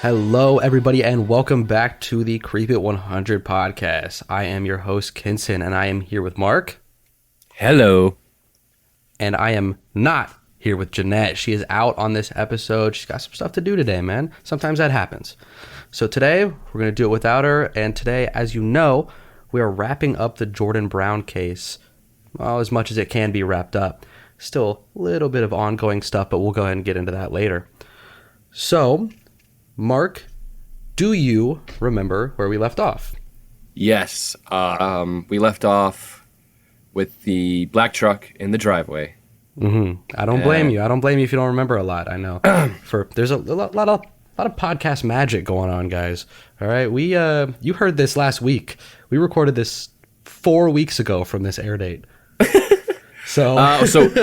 Hello, everybody, and welcome back to the Creep It 100 podcast. I am your host, Kinson, and I am here with Mark. Hello. And I am not here with Jeanette. She is out on this episode. She's got some stuff to do today, man. Sometimes that happens. So today, we're going to do it without her. And today, as you know, we are wrapping up the Jordan Brown case. Well, as much as it can be wrapped up. Still a little bit of ongoing stuff, but we'll go ahead and get into that later. So, Mark, do you remember where we left off? Yes. We left off with the black truck in the driveway. Mm-hmm. I don't blame you. I don't blame you if you don't remember a lot. I know. There's a lot of podcast magic going on, guys. All right. You heard this last week. We recorded this 4 weeks ago from this air date. So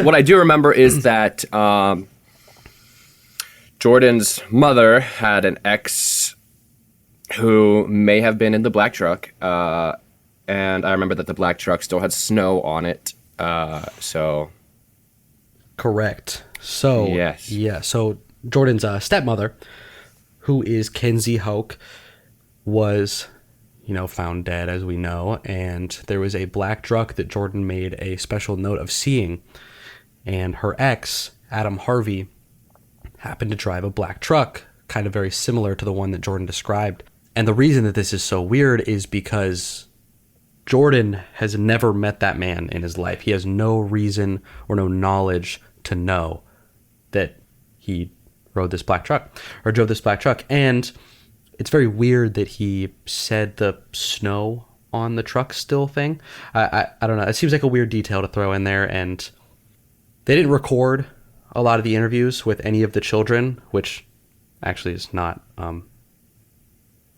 what I do remember is that Jordan's mother had an ex who may have been in the black truck, and I remember that the black truck still had snow on it. Correct. So yes. Yeah. So Jordan's stepmother, who is Kenzie Hoke, was, found dead, as we know, and there was a black truck that Jordan made a special note of seeing, and her ex, Adam Harvey, happened to drive a black truck, kind of very similar to the one that Jordan described. And the reason that this is so weird is because Jordan has never met that man in his life. He has no reason or no knowledge to know that he drove this black truck. And it's very weird that he said the snow on the truck still thing. I don't know. It seems like a weird detail to throw in there. And they didn't record a lot of the interviews with any of the children, which actually is not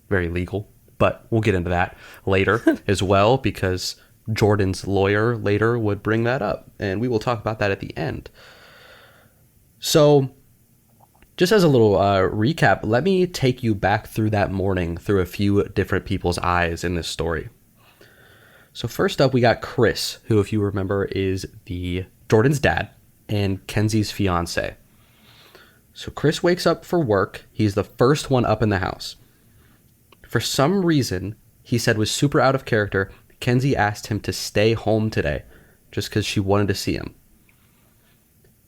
very legal, but we'll get into that later as well, because Jordan's lawyer later would bring that up, and we will talk about that at the end. So just as a little recap, let me take you back through that morning through a few different people's eyes in this story. So first up, we got Chris, who, if you remember, is Jordan's dad and Kenzie's fiance. So Chris wakes up for work. He's the first one up in the house. For some reason, he said was super out of character, Kenzie asked him to stay home today just because she wanted to see him.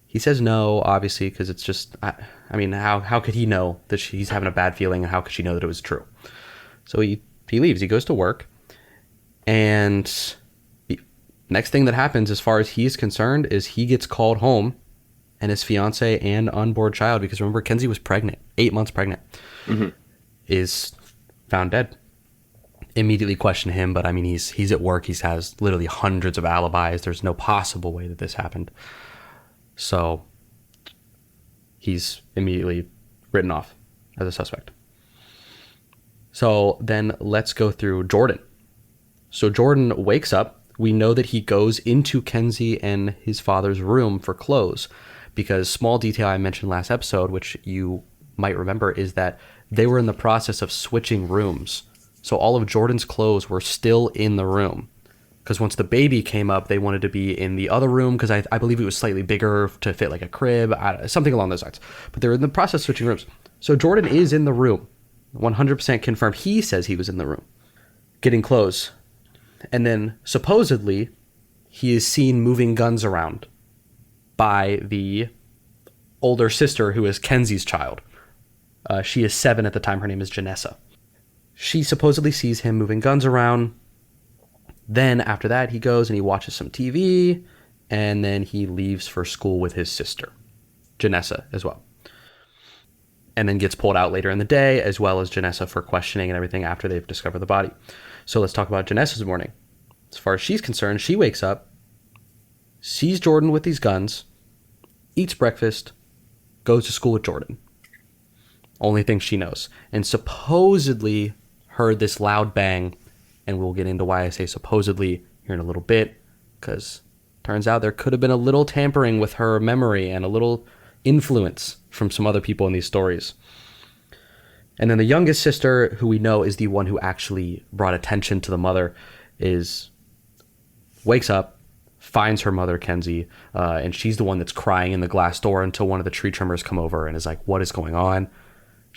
He says no, obviously, because it's just, how could he know that he's having a bad feeling, and how could she know that it was true? So he leaves. He goes to work, and next thing that happens, as far as he's concerned, is he gets called home, and his fiance and unborn child, because remember, Kenzie was pregnant, 8 months pregnant, is found dead. Immediately question him, but he's at work. He has literally hundreds of alibis. There's no possible way that this happened. So he's immediately written off as a suspect. So then let's go through Jordan. So Jordan wakes up. We know that he goes into Kenzie and his father's room for clothes, because small detail I mentioned last episode, which you might remember, is that they were in the process of switching rooms. So all of Jordan's clothes were still in the room, because once the baby came up, they wanted to be in the other room, because I believe it was slightly bigger to fit like a crib, something along those lines. But they were in the process of switching rooms. So Jordan is in the room, 100% confirmed. He says he was in the room getting clothes. And then supposedly he is seen moving guns around by the older sister, who is Kenzie's child. She is 7 at the time. Her name is Janessa. She supposedly sees him moving guns around. Then after that, he goes and he watches some TV, and then he leaves for school with his sister, Janessa, as well. And then gets pulled out later in the day, as well as Janessa, for questioning and everything after they've discovered the body. So let's talk about Janessa's morning. As far as she's concerned, she wakes up, sees Jordan with these guns, eats breakfast, goes to school with Jordan. Only thing she knows. And supposedly heard this loud bang, and we'll get into why I say supposedly here in a little bit, because turns out there could have been a little tampering with her memory and a little influence from some other people in these stories. And then the youngest sister, who we know is the one who actually brought attention to the mother, wakes up, finds her mother, Kenzie, and she's the one that's crying in the glass door until one of the tree trimmers come over and is like, what is going on?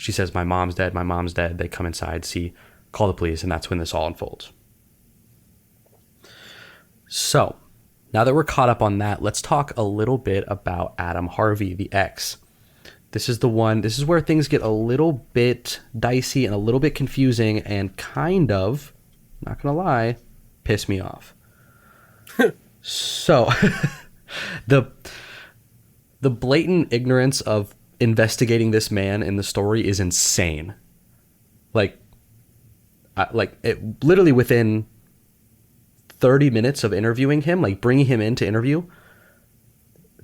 She says, my mom's dead, my mom's dead. They come inside, see, call the police, and that's when this all unfolds. So, now that we're caught up on that, let's talk a little bit about Adam Harvey, the ex. This is where things get a little bit dicey and a little bit confusing and kind of, not gonna lie, piss me off. So, the blatant ignorance of investigating this man in the story is insane. Like it literally within 30 minutes of interviewing him, like bringing him in to interview,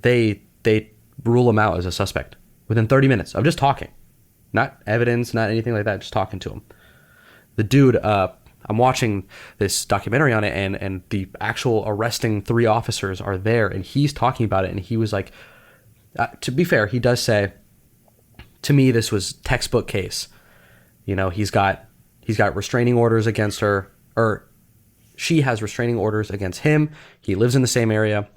they rule him out as a suspect within 30 minutes of just talking. Not evidence, not anything like that, just talking to him. The dude, I'm watching this documentary on it, and the actual arresting 3 officers are there, and he's talking about it, and he was like, to be fair, he does say, to me, this was textbook case. You know, he's got restraining orders against her, or she has restraining orders against him. He lives in the same area.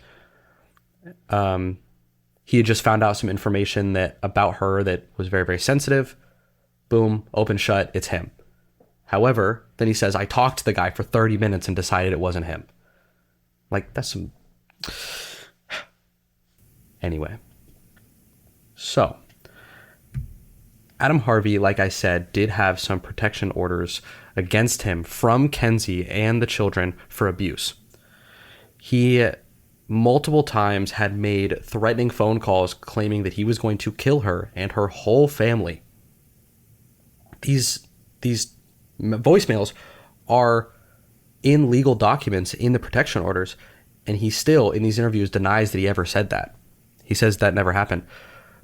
He had just found out some information about her that was very, very sensitive. Boom, open shut, it's him. However, then he says, I talked to the guy for 30 minutes and decided it wasn't him. Like, that's some... Anyway. So, Adam Harvey, like I said, did have some protection orders against him from Kenzie and the children for abuse. He multiple times had made threatening phone calls claiming that he was going to kill her and her whole family. These voicemails are in legal documents in the protection orders, and he still, in these interviews, denies that he ever said that. He says that never happened.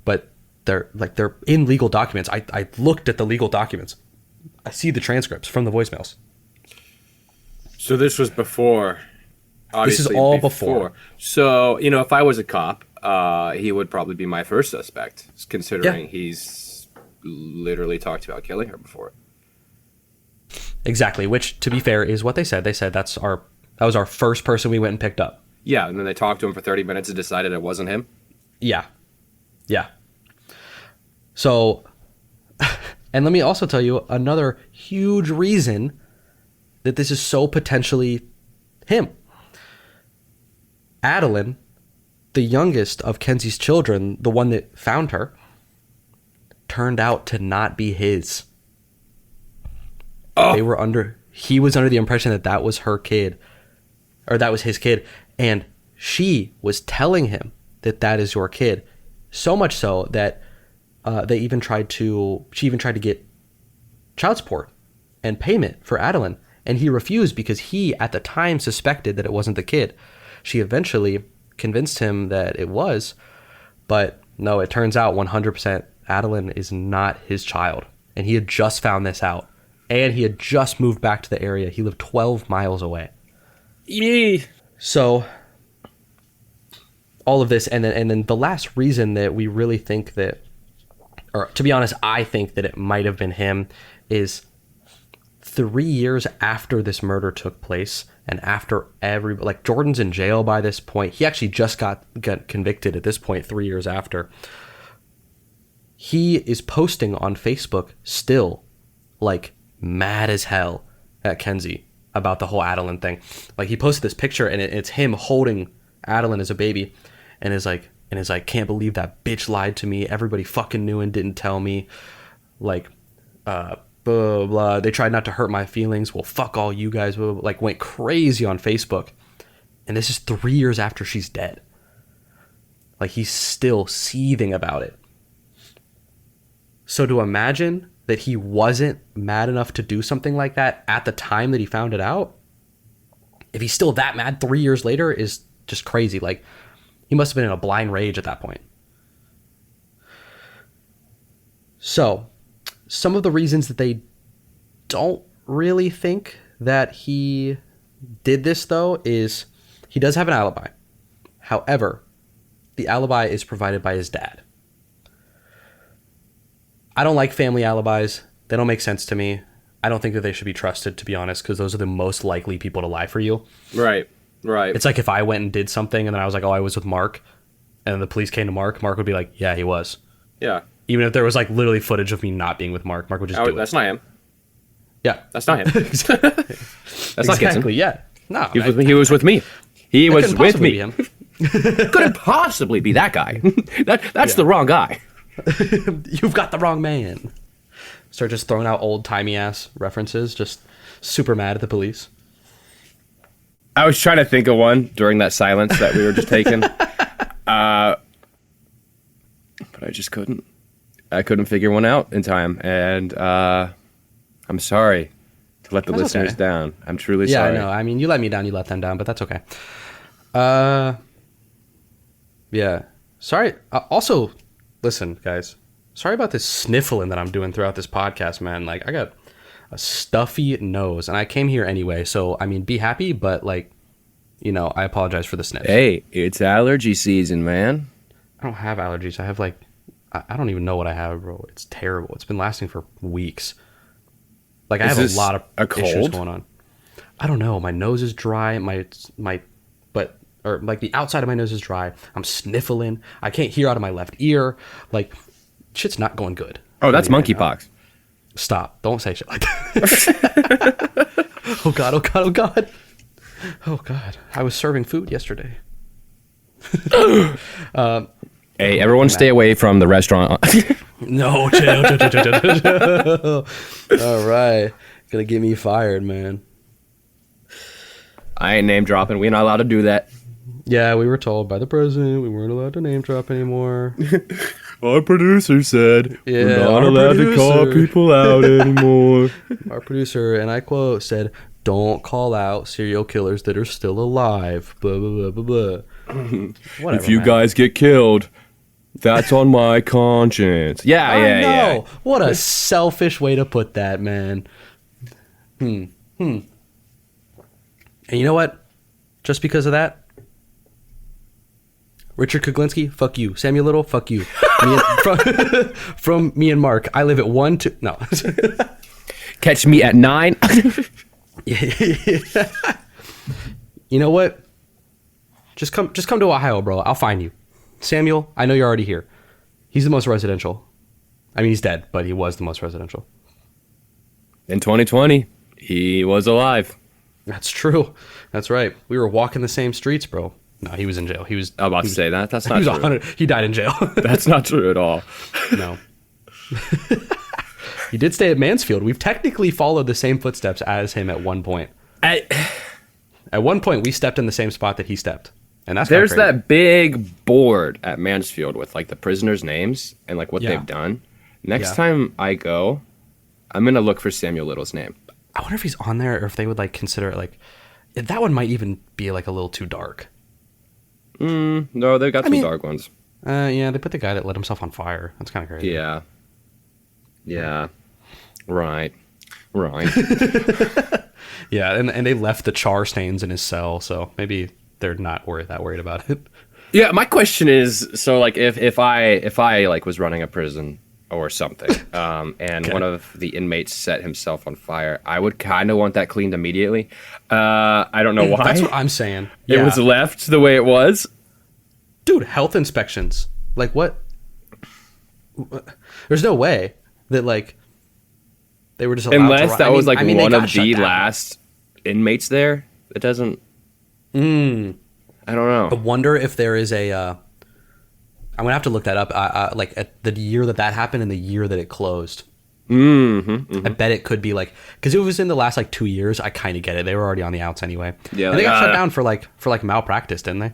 But they're in legal documents. I looked at the legal documents. I see the transcripts from the voicemails. So this was before. This is all before. So, you know, if I was a cop, he would probably be my first suspect, considering he's literally talked about killing her before. Exactly, which, to be fair, is what they said. They said that was our first person we went and picked up. Yeah, and then they talked to him for 30 minutes and decided it wasn't him? Yeah. So, and let me also tell you another huge reason that this is so potentially him. Adeline, the youngest of Kenzie's children, the one that found her, turned out to not be his. Oh. He was under the impression that was her kid, or that was his kid, and she was telling him that is your kid. So much so that she even tried to get child support and payment for Adeline, and he refused because he at the time suspected that it wasn't the kid. She eventually convinced him that it was, but no, it turns out 100% Adeline is not his child, and he had just found this out, and he had just moved back to the area. He lived 12 miles away. Yee. So all of this, and then the last reason that we really think that, or to be honest, I think that it might have been him, is 3 years after this murder took place, and after Jordan's in jail by this point. He actually just got convicted at this point 3 years after. He is posting on Facebook still, like, mad as hell at Kenzie about the whole Adeline thing. Like, he posted this picture, and it's him holding Adeline as a baby, and is like, can't believe that bitch lied to me. Everybody fucking knew and didn't tell me. Like, blah, blah, blah. They tried not to hurt my feelings. Well, fuck all you guys. Blah, blah, blah. Like, went crazy on Facebook. And this is 3 years after she's dead. Like, he's still seething about it. So to imagine that he wasn't mad enough to do something like that at the time that he found it out, if he's still that mad 3 years later, is just crazy. Like, he must have been in a blind rage at that point. So, some of the reasons that they don't really think that he did this, though, is he does have an alibi. However, the alibi is provided by his dad. I don't like family alibis. They don't make sense to me. I don't think that they should be trusted, to be honest, because those are the most likely people to lie for you. Right. It's like if I went and did something and then I was like, oh, I was with Mark, and then the police came to Mark would be like, yeah, he was. Yeah. Even if there was like literally footage of me not being with Mark would just do it. That's not him. Yeah. That's not him. That's not Kitson. Exactly, yeah. No. He was with me. He was couldn't with possibly me. be him. Couldn't possibly be that guy. That's the wrong guy. You've got the wrong man. Start just throwing out old-timey ass references, just super mad at the police. I was trying to think of one during that silence that we were just taking. But I just couldn't. I couldn't figure one out in time. And I'm sorry to let the That's listeners okay. down. I'm truly Yeah, sorry. I know. I mean, you let me down, you let them down, but that's okay. Yeah. Sorry. Also, listen, guys. Sorry about this sniffling that I'm doing throughout this podcast, man. Like, I got a stuffy nose, and I came here anyway. So, I mean, be happy, but like, you know, I apologize for the sniff. Hey, it's allergy season, man. I don't have allergies. I have like, I don't even know what I have, bro. It's terrible. It's been lasting for weeks. Like, I Is have this a lot of a issues cold? going on. I don't know. My nose is dry. Or like the outside of my nose is dry. I'm sniffling. I can't hear out of my left ear. Like, shit's not going good. Oh, that's Right now. monkeypox. Stop. Don't say shit like that. Oh God, oh God, oh God. Oh God. I was serving food yesterday. Hey, everyone stay away from the restaurant. No, chill. All right. Gonna get me fired, man. I ain't name dropping. We're not allowed to do that. Yeah, we were told by the president we weren't allowed to name drop anymore. Our producer said Yeah, our producer. people out anymore. Our producer, and I quote, said, "Don't call out serial killers that are still alive." Blah, blah, blah, blah, blah. Whatever, If you man. guys get killed, that's on my conscience. Yeah, I yeah, know. yeah. What a selfish way to put that, man. And you know what? Just because of that, Richard Kuglinski, fuck you. Samuel Little, fuck you. From me and Mark, I live at 1, 2... No. Catch me at 9. You know what? Just come to Ohio, bro. I'll find you. Samuel, I know you're already here. He's the most residential. I mean, he's dead, but he was the most residential. In 2020, he was alive. That's true. That's right. We were walking the same streets, bro. No, he was in jail. He was. I'm about to say that. That's He not was true. 100. He died in jail. That's not true at all. No. He did stay at Mansfield. We've technically followed the same footsteps as him at one point. At one point, we stepped in the same spot that he stepped, and that's There's kinda crazy. that big board at Mansfield with like the prisoners' names and like what Yeah. they've done. Next Yeah. time I go, I'm gonna look for Samuel Little's name. I wonder if he's on there, or if they would like consider it like that one might even be like a little too dark. No, they got some mean- dark ones. Yeah, they put the guy that lit himself on fire. That's kind of crazy. Yeah. Yeah. Right. Right. Yeah, and they left the char stains in his cell, so maybe they're not that worried about it. Yeah, my question is, so like if I like was running a prison or something, and one of the inmates set himself on fire, I would kind of want that cleaned immediately. I don't know why. That's what I'm saying. It was left the way it was. Dude, health inspections. Like what? There's no way that like they were just allowed Unless to that was like they one got of shut the down. last inmates there. It doesn't. I don't know. I wonder if there is a. I'm gonna have to look that up. Like at the year that happened and the year that it closed. I bet it could be like because it was in the last like 2 years. I kind of get it. They were already on the outs anyway. Yeah, and they like, got shut down for like malpractice, didn't they?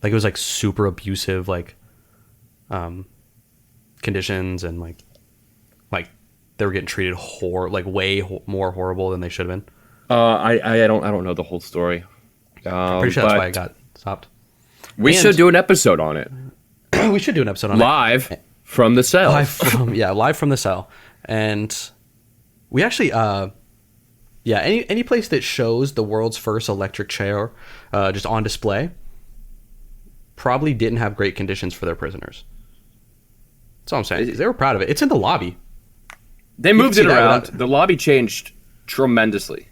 Like it was like super abusive, like conditions and like they were getting treated more horrible than they should have been. I don't know the whole story. Pretty sure that's why I got stopped. We And- should do an episode on it We should do an episode on it. live from the cell. Live from the cell. And we actually any place that shows the world's first electric chair just on display probably didn't have great conditions for their prisoners. That's all I'm saying. 'Cause they were proud of it. It's in the lobby. They moved see it that around. without- The lobby changed tremendously.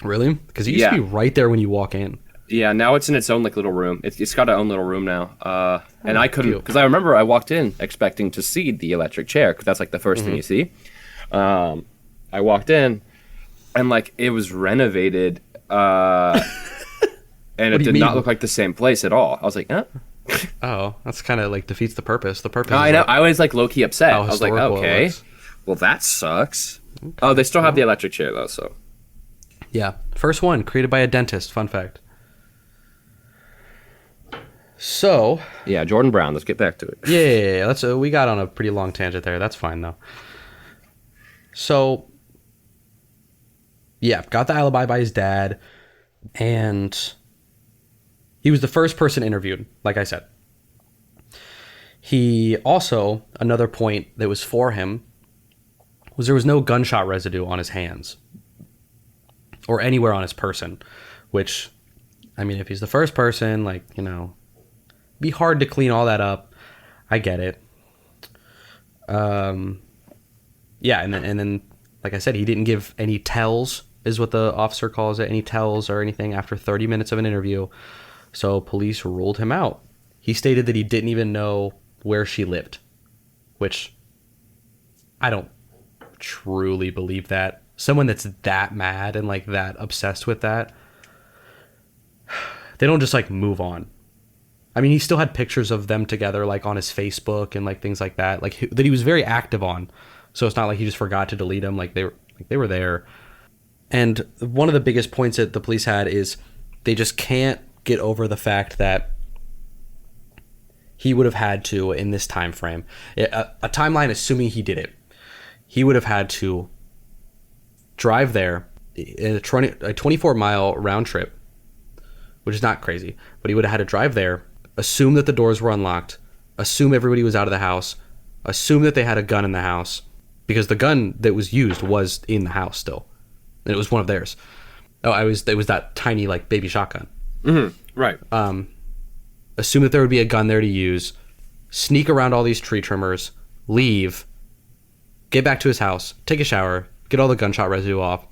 Really? Because it used to Yeah. be right there when you walk in. Yeah, now it's in its own like little room. It's got its own little room now. And I couldn't, cute. because I remember I walked in expecting to see the electric chair, because that's like the 1st thing you see. I walked in, and like it was renovated, and it did not look like the same place at all. I was like, Oh, that's kind of like defeats the purpose. The purpose. I is know. like I was like low key upset. I was like, historical it okay, looks. well that sucks. Oh, they still have the electric chair though, so. Yeah, first one created by a dentist. Fun fact. So Yeah, Jordan Brown. Let's get back to it. yeah, let's. We got on a pretty long tangent there. That's fine though. So yeah, got the alibi by his dad, and he was the first person interviewed. Like I said, he also, another point that was for him was there was no gunshot residue on his hands or anywhere on his person, which, I mean, if he's the first person, like, you know, be hard to clean all that up. I get it. Yeah, and then, like I said, he didn't give any tells, is what the officer calls it, any tells or anything after 30 minutes of an interview. So police ruled him out. He stated that he didn't even know where she lived, which I don't truly believe that. Someone that's that mad and like that obsessed with that, they don't just like move on. I mean, he still had pictures of them together, like on his Facebook and like things like that, like that he was very active on. So it's not like he just forgot to delete them. Like they were there. And one of the biggest points that the police had is they just can't get over the fact that he would have had to, in this time frame, a timeline assuming he did it, he would have had to drive there in a 24-mile round trip, which is not crazy, but he would have had to drive there, assume that the doors were unlocked, assume everybody was out of the house, assume that they had a gun in the house, because the gun that was used was in the house still, and it was one of theirs. Oh, it was that tiny like baby shotgun. Right. Assume that there would be a gun there to use, sneak around all these tree trimmers, leave, get back to his house, take a shower, get all the gunshot residue off,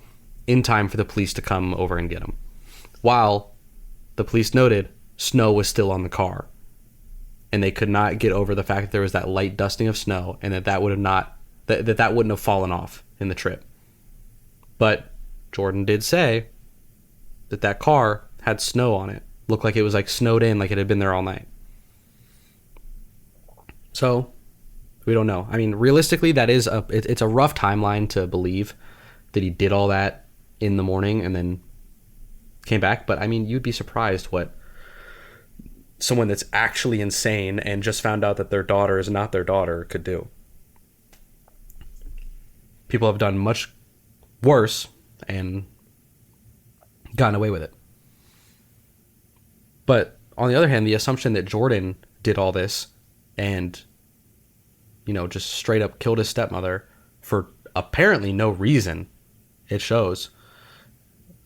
in time for the police to come over and get him. While the police noted snow was still on the car, and they could not get over the fact that there was that light dusting of snow, and that would have not that wouldn't have fallen off in the trip. But Jordan did say that car had snow on it. Looked like it was like snowed in, like it had been there all night. So we don't know. I mean, realistically, that is it's a rough timeline to believe that he did all that in the morning and then came back. But I mean, you'd be surprised what someone that's actually insane and just found out that their daughter is not their daughter could do. People have done much worse and gotten away with it. But on the other hand, the assumption that Jordan did all this and, you know, just straight up killed his stepmother for apparently no reason, it shows,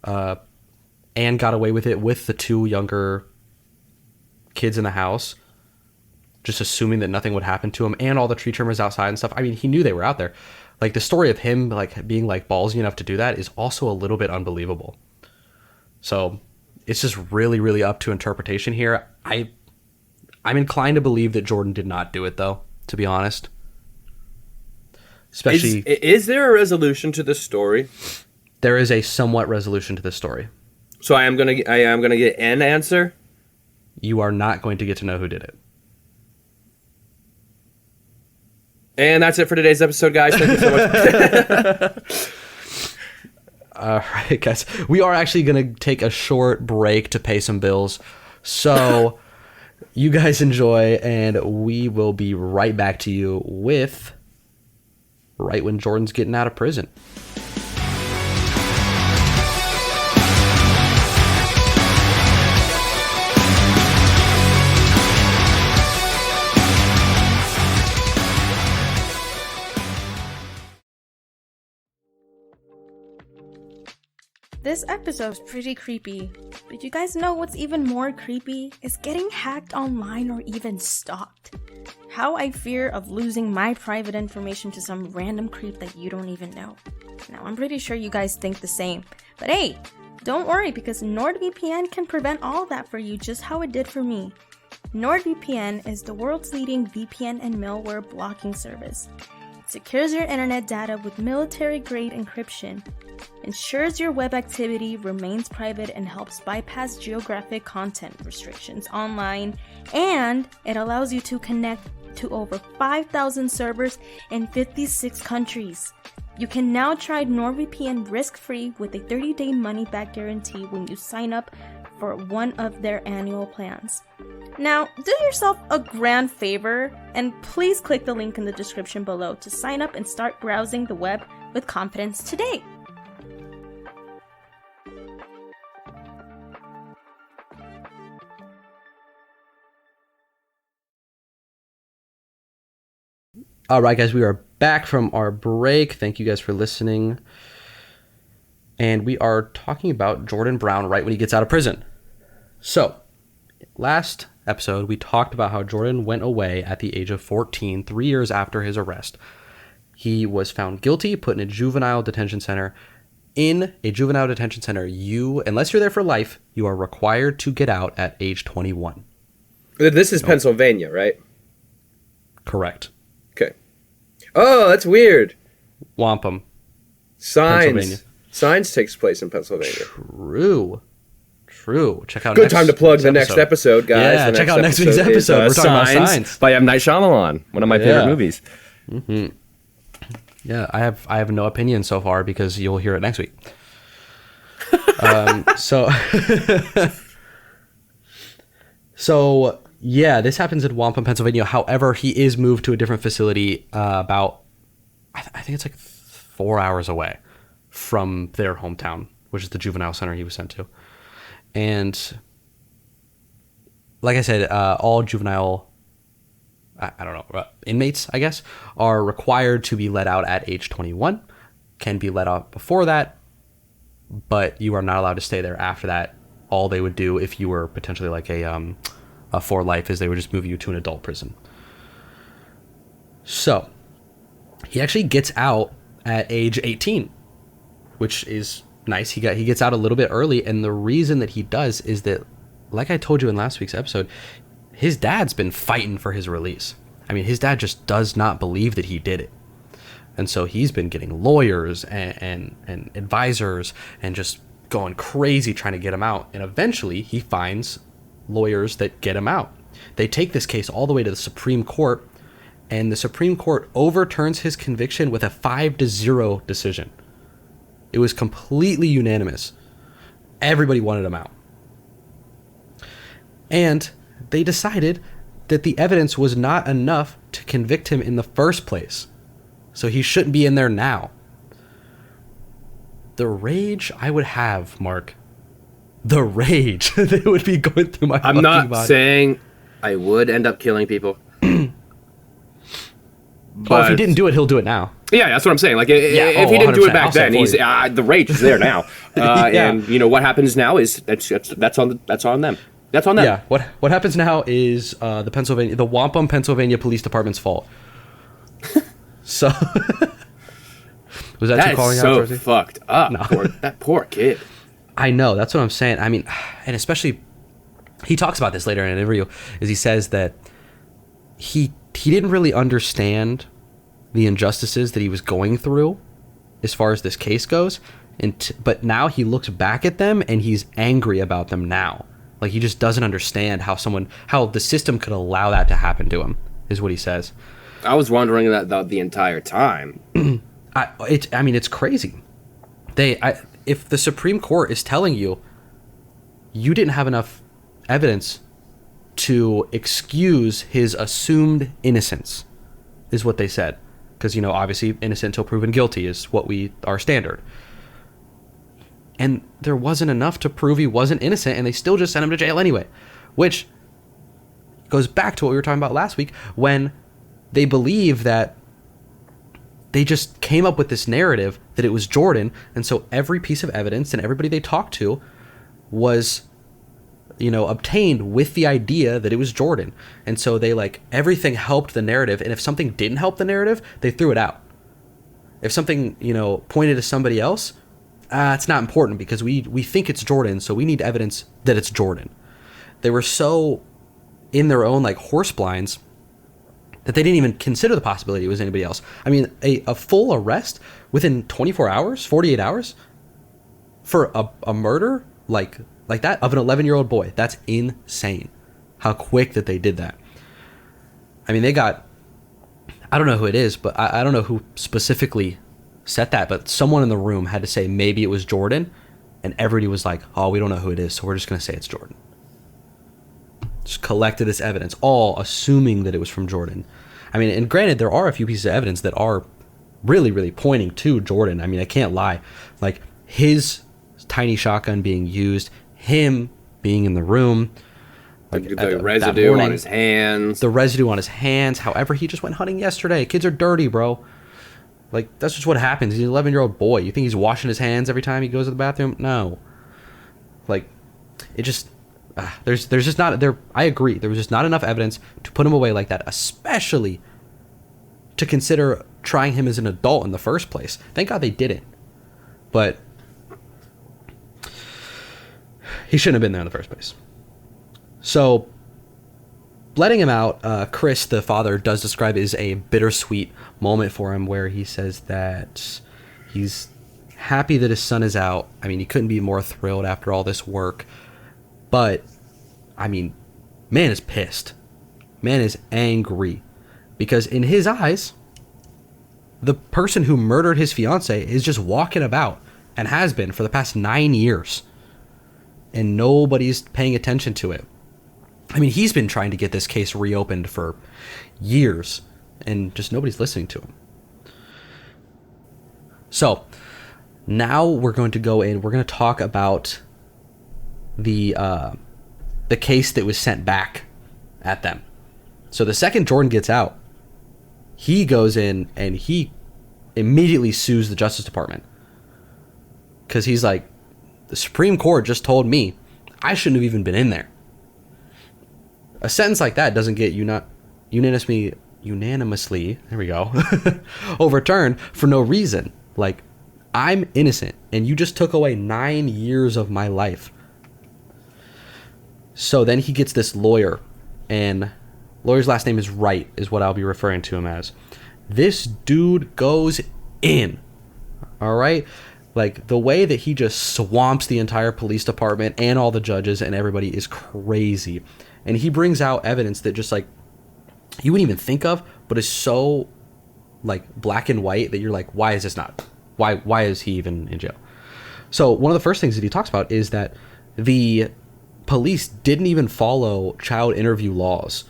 and got away with it with the two younger kids in the house, just assuming that nothing would happen to him, and all the tree trimmers outside and stuff. I mean, he knew they were out there. Like, the story of him like being like ballsy enough to do that is also a little bit unbelievable. So it's just really, really up to interpretation here. I'm inclined to believe that Jordan did not do it, though, to be honest. Especially, is there a resolution to this story? There is a somewhat resolution to this story. So I am gonna get an answer. You are not going to get to know who did it. And that's it for today's episode, guys. Thank you so much. All right, guys. We are actually going to take a short break to pay some bills. So you guys enjoy, and we will be right back to you with right when Jordan's getting out of prison. This episode's pretty creepy, but you guys know what's even more creepy is getting hacked online or even stalked. How I fear of losing my private information to some random creep that you don't even know. Now, I'm pretty sure you guys think the same, but hey, Don't worry, because NordVPN can prevent all of that for you, just how it did for me. NordVPN is the world's leading VPN and malware blocking service. It secures your internet data with military-grade encryption, ensures your web activity remains private, and helps bypass geographic content restrictions online, and it allows you to connect to over 5,000 servers in 56 countries. You can now try NordVPN risk-free with a 30-day money-back guarantee when you sign up for one of their annual plans. Now, do yourself a grand favor and please click the link in the description below to sign up and start browsing the web with confidence today. All right, guys, we are back from our break. Thank you guys for listening. And we are talking about Jordan Brown right when he gets out of prison. So, last episode, we talked about how Jordan went away at the age of 14, 3 years after his arrest. He was found guilty, put in a juvenile detention center. In a juvenile detention center, unless you're there for life, you are required to get out at age 21. This is Pennsylvania, right? Correct. Okay. Oh, that's weird. Wampum. Pennsylvania. Signs takes place in Pennsylvania. True. Check out Good time to plug the next episode, guys. Yeah, check out next week's episode. We're talking about Signs by M. Night Shyamalan, one of my favorite movies. Mm-hmm. Yeah, I have no opinion so far because you'll hear it next week. So yeah, this happens in Wampum, Pennsylvania. However, he is moved to a different facility about, I think it's like 4 hours away from their hometown, which is the juvenile center he was sent to. And like I said, all juvenile, inmates, I guess, are required to be let out at age 21. Can be let out before that, but you are not allowed to stay there after that. All they would do if you were potentially like a for life is they would just move you to an adult prison. So he actually gets out at age 18, which is nice. He gets out a little bit early, and the reason that he does is that, like I told you in last week's episode, his dad's been fighting for his release. I mean, his dad just does not believe that he did it. And so he's been getting lawyers and advisors and just going crazy trying to get him out. And eventually he finds lawyers that get him out. They take this case all the way to the Supreme Court, and the Supreme Court overturns his conviction with a 5-0 decision. It was completely unanimous. Everybody wanted him out. And they decided that the evidence was not enough to convict him in the first place. So he shouldn't be in there now. The rage I would have, Mark. The rage that would be going through my I'm not body. saying I would end up killing people. Well, if he didn't do it, he'll do it now. Yeah, that's what I'm saying. Like, if he didn't do it back then, he's the rage is there now. And you know what happens now is that's on them. That's on them. Yeah. What happens now is the Wampum, Pennsylvania Police Department's fault. So was that you calling out? That's so fucked up. No. That poor kid. I know. That's what I'm saying. I mean, and especially he talks about this later in an interview, is he says that he didn't really understand the injustices that he was going through as far as this case goes, but now he looks back at them and he's angry about them now. Like, he just doesn't understand how the system could allow that to happen to him, is what he says. I was wondering that the entire time. It's crazy. If the Supreme Court is telling you didn't have enough evidence to excuse his assumed innocence, is what they said. Because, obviously innocent until proven guilty is our standard. And there wasn't enough to prove he wasn't innocent, and they still just sent him to jail anyway. Which goes back to what we were talking about last week, when they believe that they just came up with this narrative that it was Jordan, and so every piece of evidence and everybody they talked to was, obtained with the idea that it was Jordan. And so they, everything helped the narrative, and if something didn't help the narrative, they threw it out. If something, pointed to somebody else, it's not important because we think it's Jordan, so we need evidence that it's Jordan. They were so in their own like horse blinds that they didn't even consider the possibility it was anybody else. I mean, a full arrest within 24 hours, 48 hours for a murder like that of an 11-year-old boy. That's insane. How quick that they did that. I mean, they got, I don't know who it is, but I don't know who specifically said that, but someone in the room had to say maybe it was Jordan, and everybody was like, oh, we don't know who it is, so we're just going to say it's Jordan. Just collected this evidence, all assuming that it was from Jordan. I mean, and granted, there are a few pieces of evidence that are really, really pointing to Jordan. I mean, I can't lie. Like, his tiny shotgun being used, him being in the room, like the residue on his hands. The residue on his hands. However, he just went hunting yesterday. Kids are dirty, bro. Like, that's just what happens. He's an 11-year-old boy. You think he's washing his hands every time he goes to the bathroom? No. Like, it just... there's just not... there. I agree. There was just not enough evidence to put him away like that, especially to consider trying him as an adult in the first place. Thank God they didn't. But he shouldn't have been there in the first place. So, letting him out, Chris, the father, does describe it as a bittersweet moment for him where he says that he's happy that his son is out. I mean, he couldn't be more thrilled after all this work. But, I mean, man is pissed. Man is angry. Because in his eyes, the person who murdered his fiance is just walking about and has been for the past 9 years. And nobody's paying attention to it. I mean, he's been trying to get this case reopened for years, and just nobody's listening to him. So, now we're going to go in, we're going to talk about the case that was sent back at them. So the second Jordan gets out, he goes in and he immediately sues the Justice Department. Because he's like, the Supreme Court just told me I shouldn't have even been in there. A sentence like that doesn't get unanimously, there we go, overturned for no reason. Like, I'm innocent, and you just took away 9 years of my life. So then he gets this lawyer, and lawyer's last name is Wright, is what I'll be referring to him as. This dude goes in, all right? Like, the way that he just swamps the entire police department and all the judges and everybody is crazy. And he brings out evidence that just, like, you wouldn't even think of, but is so, like, black and white that you're like, why is this not? Why is he even in jail? So one of the first things that he talks about is that the police didn't even follow child interview laws.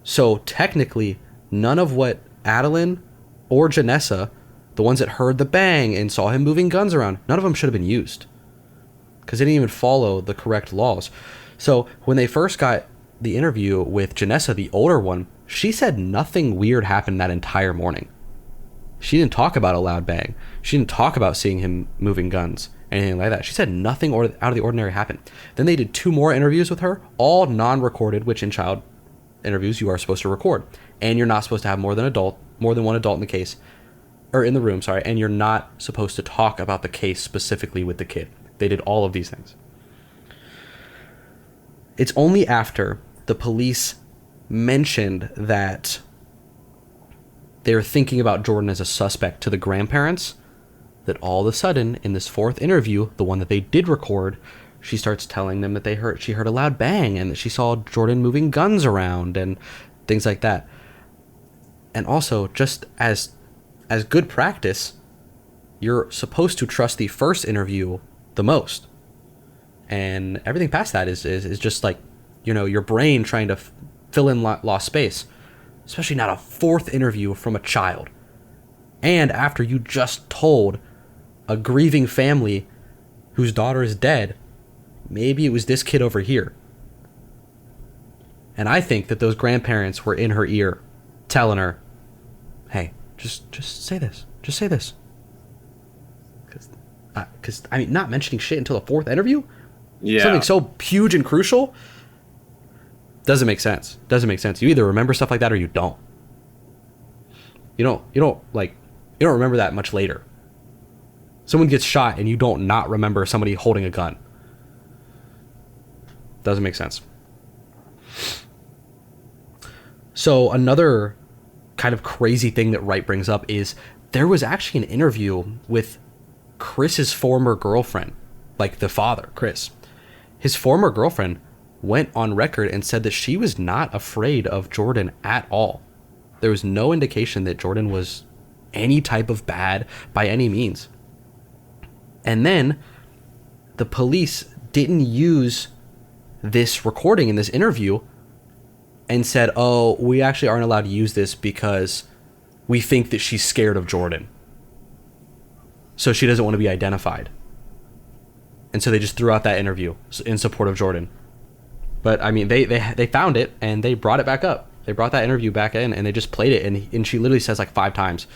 So technically, none of what Adeline or Janessa, the ones that heard the bang and saw him moving guns around, none of them should have been used. Because they didn't even follow the correct laws. So when they first got the interview with Janessa, the older one, she said nothing weird happened that entire morning. She didn't talk about a loud bang. She didn't talk about seeing him moving guns, anything like that. She said nothing out of the ordinary happened. Then they did 2 more interviews with her, all non-recorded, which in child interviews you are supposed to record. And you're not supposed to have more than one adult in the case, or in the room, sorry, and you're not supposed to talk about the case specifically with the kid. They did all of these things. It's only after the police mentioned that they're thinking about Jordan as a suspect to the grandparents that all of a sudden, in this 4th interview, the one that they did record, she starts telling them that she heard a loud bang and that she saw Jordan moving guns around and things like that. And also, just as good practice, you're supposed to trust the first interview the most. And everything past that is just like, you know, your brain trying to fill in lost space. Especially not a 4th interview from a child. And after you just told a grieving family whose daughter is dead, maybe it was this kid over here. And I think that those grandparents were in her ear telling her, hey, just say this. Just say this. Because, I mean, not mentioning shit until the 4th interview? Yeah. Something so huge and crucial doesn't make sense. You either remember stuff like that or you don't. You don't remember that much later. Someone gets shot and you don't not remember somebody holding a gun. Doesn't make sense. So another kind of crazy thing that Wright brings up is there was actually an interview with Chris's former girlfriend, like the father, Chris. His former girlfriend went on record and said that she was not afraid of Jordan at all. There was no indication that Jordan was any type of bad by any means. And then the police didn't use this recording in this interview and said, oh, we actually aren't allowed to use this because we think that she's scared of Jordan. So she doesn't want to be identified. And so they just threw out that interview in support of Jordan. But I mean, they found it and they brought it back up. They brought that interview back in and they just played it. And she literally says like 5 times,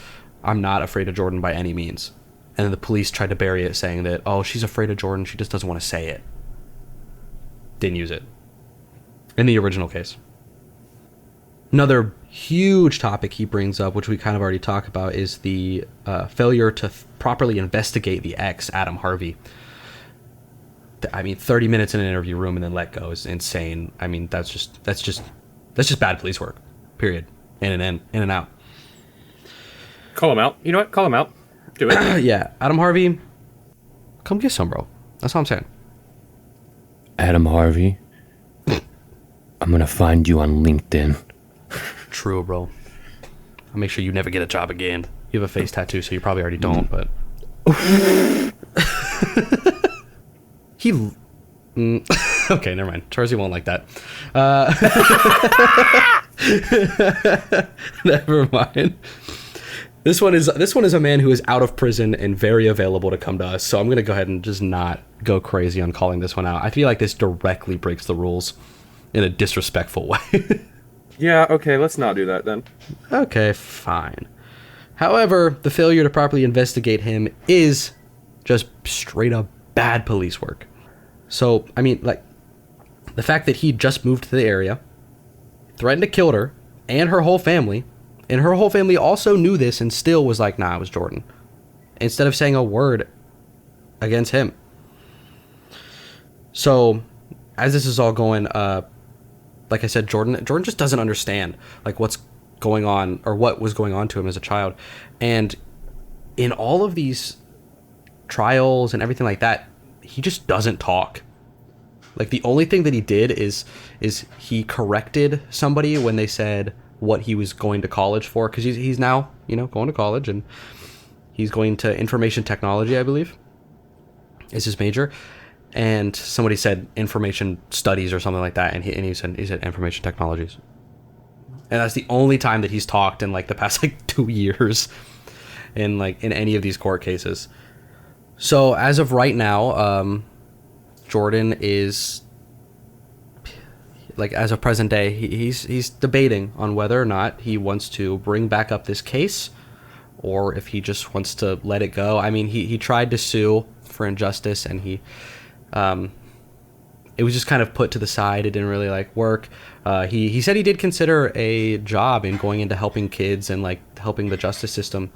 I'm not afraid of Jordan by any means. And then the police tried to bury it, saying that, oh, she's afraid of Jordan. She just doesn't want to say it. Didn't use it. In the original case. Another huge topic he brings up, which we kind of already talked about, is the failure to properly investigate the ex, Adam Harvey. I mean, 30 minutes in an interview room and then let go is insane. I mean, that's just bad police work. Period. In and out. Call him out. You know what? Call him out. Do it. Yeah, Adam Harvey, come get some, bro. That's all I'm saying. Adam Harvey, I'm gonna find you on LinkedIn. True, bro. I'll make sure you never get a job again. You have a face tattoo, so you probably already don't, but... Okay, never mind. Charzy won't like that. Never mind. This one is a man who is out of prison and very available to come to us. So I'm going to go ahead and just not go crazy on calling this one out. I feel like this directly breaks the rules in a disrespectful way. Yeah, okay, let's not do that then. Okay, fine. However, the failure to properly investigate him is just straight up bad police work. So, I mean, like, the fact that he just moved to the area, threatened to kill her and her whole family, and her whole family also knew this and still was like, nah, it was Jordan. Instead of saying a word against him. So, as this is all going, like I said, Jordan just doesn't understand, like, what's going on, or what was going on to him as a child. And in all of these trials and everything like that, he just doesn't talk. Like, the only thing that he did is he corrected somebody when they said what he was going to college for, because he's now, you know, going to college, and he's going to information technology, I believe, is his major. And somebody said information studies or something like that, and he said information technologies. And that's the only time that he's talked in like the past like 2 years in any of these court cases. So as of right now, Jordan is, like, as of present day, he's debating on whether or not he wants to bring back up this case, or if he just wants to let it go. I mean, he tried to sue for injustice, and it was just kind of put to the side. It didn't really like work. He said he did consider a job in going into helping kids and like helping the justice system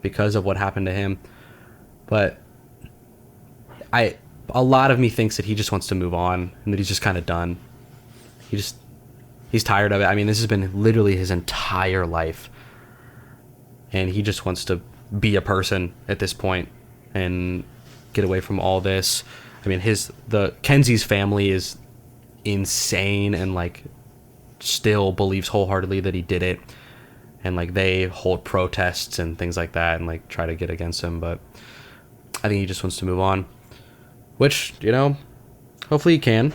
because of what happened to him. But a lot of me thinks that he just wants to move on and that he's just kind of done. He's tired of it. I mean, this has been literally his entire life, and he just wants to be a person at this point and get away from all this. I mean, Kenzie's family is insane and like still believes wholeheartedly that he did it, and like they hold protests and things like that and like try to get against him. But I think he just wants to move on, which, you know, hopefully he can.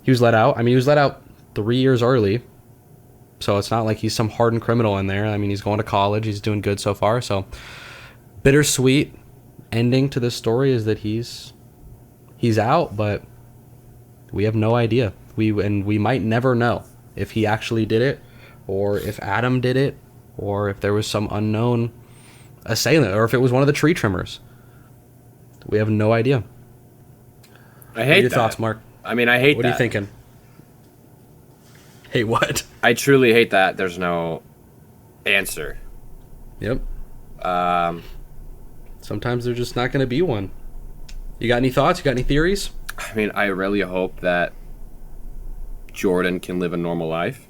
He was let out. I mean, he was let out 3 years early, so it's not like he's some hardened criminal in there. I mean, he's going to college. He's doing good so far. So bittersweet ending to this story is that he's out, but we have no idea. We might never know if he actually did it, or if Adam did it, or if there was some unknown assailant, or if it was one of the tree trimmers. We have no idea. I hate what are your that. thoughts, Mark? I mean, I hate what that. What are you thinking? Hate what? I truly hate that there's no answer. Yep. sometimes there's just not going to be one. You got any thoughts? You got any theories? I mean, I really hope that Jordan can live a normal life.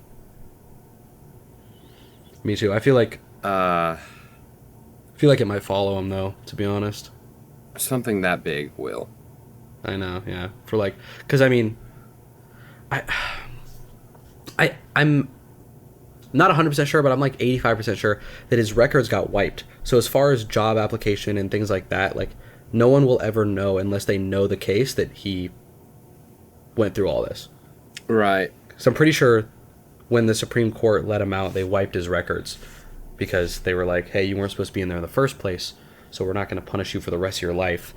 Me too. I feel like it might follow him though, to be honest. Something that big will. I know, yeah. For like, because I mean, I'm not 100% sure, but I'm like 85% sure that his records got wiped. So as far as job application and things like that, like no one will ever know unless they know the case that he went through all this. Right. So I'm pretty sure when the Supreme Court let him out, they wiped his records because they were like, hey, you weren't supposed to be in there in the first place, so we're not going to punish you for the rest of your life.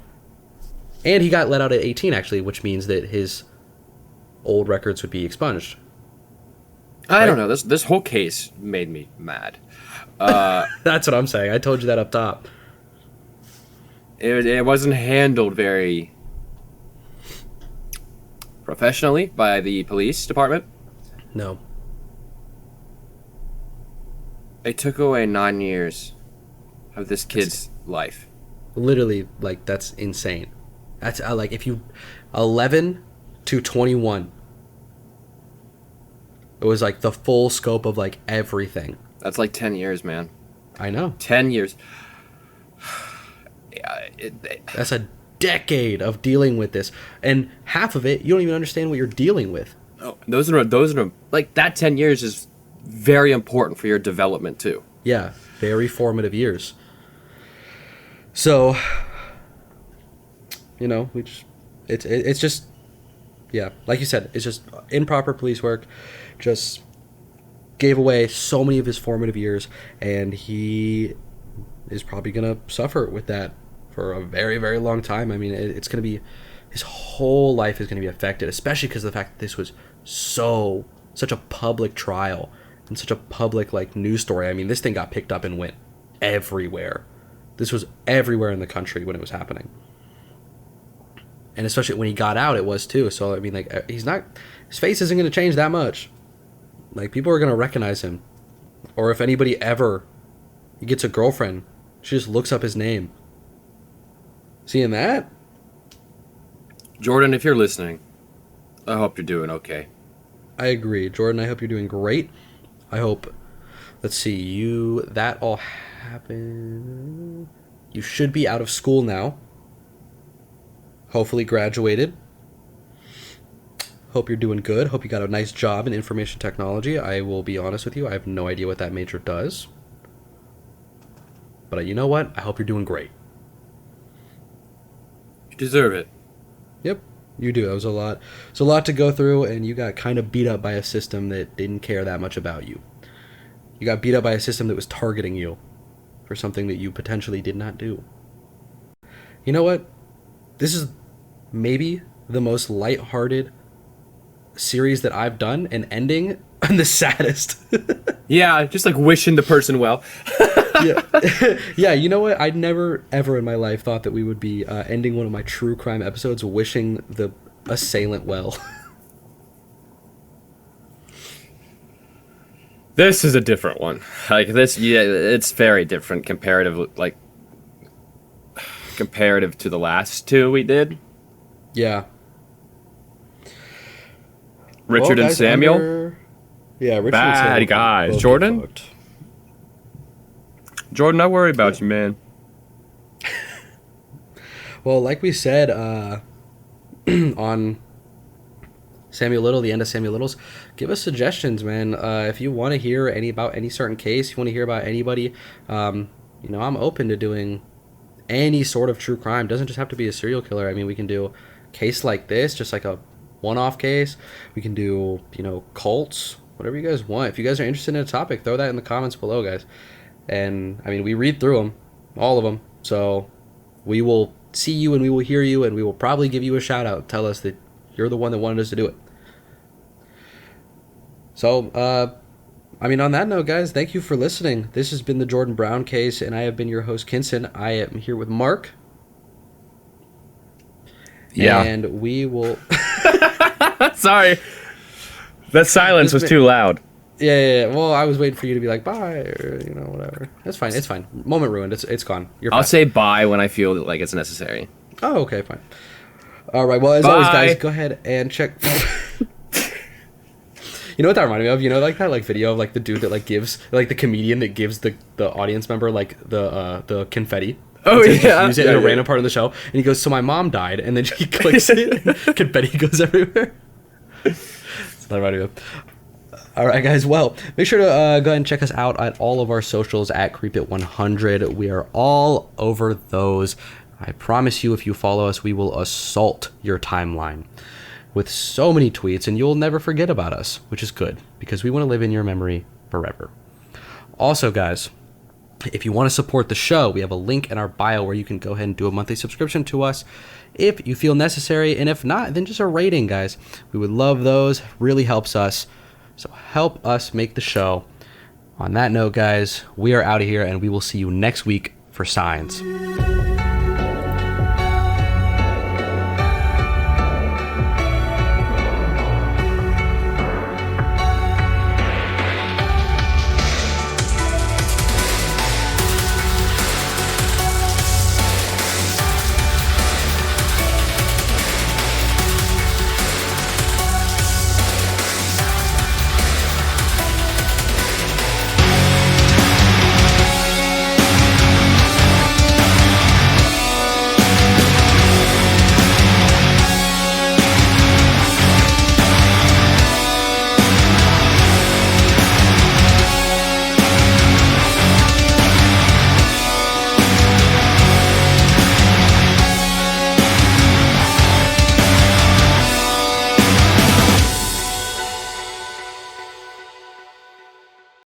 And he got let out at 18, actually, which means that his old records would be expunged. I don't know. This whole case made me mad. That's what I'm saying. I told you that up top. It wasn't handled very professionally by the police department. No. They took away 9 years of this kid's life. Literally, like, that's insane. That's like, if you 11 to 21, it was like the full scope of like everything. That's like 10 years, man. I know. 10 years. That's a decade of dealing with this, and half of it you don't even understand what you're dealing with. Oh, those are like that. 10 years is very important for your development too. Yeah, very formative years. So, you know, it's just, yeah, like you said, it's just improper police work. Just gave away so many of his formative years, and he is probably gonna suffer with that for a very, very long time. I mean, it's going to be, his whole life is going to be affected, especially because of the fact that this was such a public trial and such a public, like, news story. I mean, this thing got picked up and went everywhere. This was everywhere in the country when it was happening. And especially when he got out, it was too. So, I mean, like, his face isn't going to change that much. Like, people are going to recognize him. Or if anybody ever, he gets a girlfriend, she just looks up his name. Seeing that? Jordan, if you're listening, I hope you're doing okay. I agree. Jordan, I hope you're doing great. I hope, let's see, that all happened. You should be out of school now. Hopefully graduated. Hope you're doing good. Hope you got a nice job in information technology. I will be honest with you, I have no idea what that major does. But you know what? I hope you're doing great. You deserve it. Yep, you do. It was a lot. It's a lot to go through, and you got kind of beat up by a system that didn't care that much about you. You got beat up by a system that was targeting you for something that you potentially did not do. You know what? This is maybe the most lighthearted series that I've done, and ending on the saddest. Yeah, just like wishing the person well. Yeah. Yeah, you know what? I'd never, ever in my life thought that we would be ending one of my true crime episodes wishing the assailant well. This is a different one. Like this, yeah, it's very different comparative to the last two we did. Yeah. Richard and Samuel. Yeah, Richard Bad and Samuel guys. both Jordan? get fucked. Jordan, I worry about you, man. Well, like we said on Samuel Little, the end of Samuel Little's, give us suggestions, man. If you want to hear about any certain case, you want to hear about anybody, I'm open to doing any sort of true crime. Doesn't just have to be a serial killer. I mean, we can do a case like this, just like a one-off case. We can do, cults, whatever you guys want. If you guys are interested in a topic, throw that in the comments below, guys. And, I mean, we read through them, all of them. So we will see you and we will hear you and we will probably give you a shout-out. Tell us that you're the one that wanted us to do it. So, on that note, guys, thank you for listening. This has been the Jordan Brown case, and I have been your host, Kinson. I am here with Mark. Yeah. And we will... Sorry. That silence was too loud. Yeah. Well, I was waiting for you to be like, bye, or, whatever. It's fine. It's fine. Moment ruined. It's gone. You're fine. I'll say bye when I feel like it's necessary. Oh, okay, fine. All right. Well, as always, guys, go ahead and check. You know what that reminded me of? Like that video of like the dude that like gives, like the comedian that gives the audience member like the confetti. Oh yeah. Use it in a random part of the show, and he goes, "So my mom died," and then he clicks it, and confetti goes everywhere. That's what that reminded me of. All right, guys. Well, make sure to go ahead and check us out at all of our socials at CreepIt100. We are all over those. I promise you, if you follow us, we will assault your timeline with so many tweets, and you'll never forget about us, which is good, because we want to live in your memory forever. Also, guys, if you want to support the show, we have a link in our bio where you can go ahead and do a monthly subscription to us if you feel necessary, and if not, then just a rating, guys. We would love those. Really helps us. So help us make the show. On that note, guys, we are out of here, and we will see you next week for Signs.